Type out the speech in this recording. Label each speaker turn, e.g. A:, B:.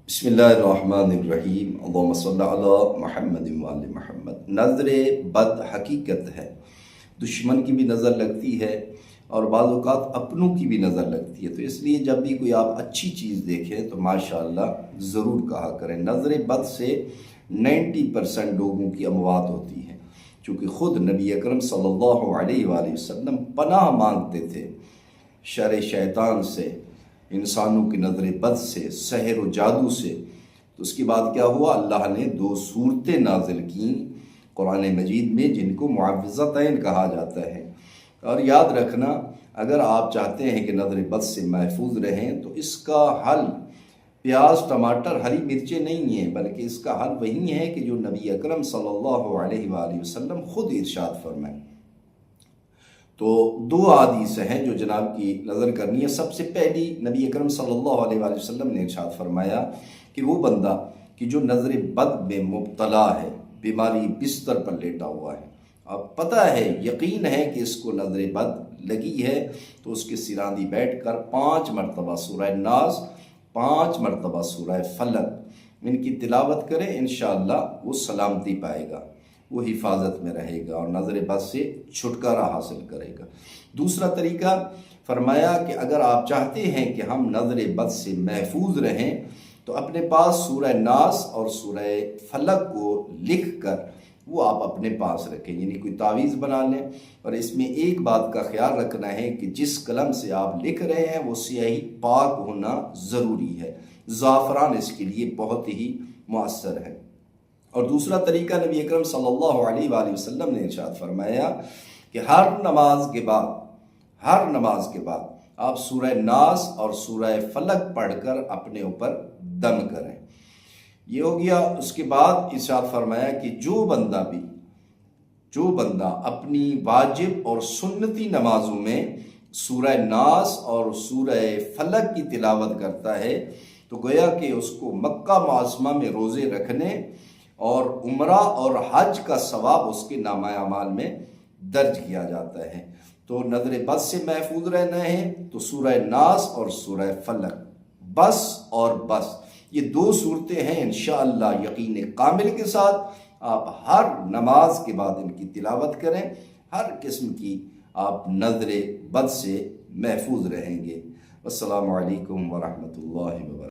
A: بسم اللہ الرحمن الرحیم اللہم صلی علی محمد وآل محمد۔ نظر بد حقیقت ہے، دشمن کی بھی نظر لگتی ہے اور بعض اوقات اپنوں کی بھی نظر لگتی ہے، تو اس لیے جب بھی کوئی آپ اچھی چیز دیکھیں تو ماشاءاللہ ضرور کہا کریں۔ نظر بد سے 90% لوگوں کی اموات ہوتی ہے، چونکہ خود نبی اکرم صلی اللہ علیہ وآلہ وسلم پناہ مانگتے تھے شر شیطان سے، انسانوں کی نظر بد سے، سحر و جادو سے۔ تو اس کے بعد کیا ہوا؟ اللہ نے 2 صورتیں نازل کیں قرآن مجید میں، جن کو معوذتین کہا جاتا ہے۔ اور یاد رکھنا، اگر آپ چاہتے ہیں کہ نظر بد سے محفوظ رہیں تو اس کا حل پیاز، ٹماٹر، ہری مرچیں نہیں ہیں، بلکہ اس کا حل وہی ہے کہ جو نبی اکرم صلی اللہ علیہ وآلہ وسلم خود ارشاد فرمائیں۔ تو 2 احادیث ہیں جو جناب کی نظر کرنی ہے۔ سب سے پہلی، نبی اکرم صلی اللہ علیہ وآلہ وسلم نے ارشاد فرمایا کہ وہ بندہ کہ جو نظر بد میں مبتلا ہے، بیماری بستر پر لیٹا ہوا ہے، اب پتہ ہے، یقین ہے کہ اس کو نظر بد لگی ہے، تو اس کے سراندی بیٹھ کر 5 مرتبہ سورہ ناس، 5 مرتبہ سورہ فلق ان کی تلاوت کرے، انشاءاللہ وہ سلامتی پائے گا، وہ حفاظت میں رہے گا اور نظر بد سے چھٹکارا حاصل کرے گا۔ دوسرا طریقہ فرمایا کہ اگر آپ چاہتے ہیں کہ ہم نظر بد سے محفوظ رہیں تو اپنے پاس سورہ ناس اور سورہ فلق کو لکھ کر وہ آپ اپنے پاس رکھیں، یعنی کوئی تعویذ بنا لیں۔ اور اس میں ایک بات کا خیال رکھنا ہے کہ جس قلم سے آپ لکھ رہے ہیں وہ سیاہی پاک ہونا ضروری ہے، زعفران اس کے لیے بہت ہی مؤثر ہے۔ اور دوسرا طریقہ، نبی اکرم صلی اللہ علیہ وآلہ وسلم نے ارشاد فرمایا کہ ہر نماز کے بعد آپ سورہ ناس اور سورہ فلق پڑھ کر اپنے اوپر دم کریں۔ یہ ہو گیا۔ اس کے بعد ارشاد فرمایا کہ جو بندہ اپنی واجب اور سنتی نمازوں میں سورہ ناس اور سورہ فلق کی تلاوت کرتا ہے تو گویا کہ اس کو مکہ معظمہ میں روزے رکھنے اور عمرہ اور حج کا ثواب اس کے نامہ اعمال میں درج کیا جاتا ہے۔ تو نظر بد سے محفوظ رہنا ہے تو سورہ ناس اور سورہ فلق، بس اور بس، یہ 2 صورتیں ہیں، انشاءاللہ یقین کامل کے ساتھ آپ ہر نماز کے بعد ان کی تلاوت کریں، ہر قسم کی آپ نظر بد سے محفوظ رہیں گے۔ السلام علیکم ورحمۃ اللہ وبرکاتہ۔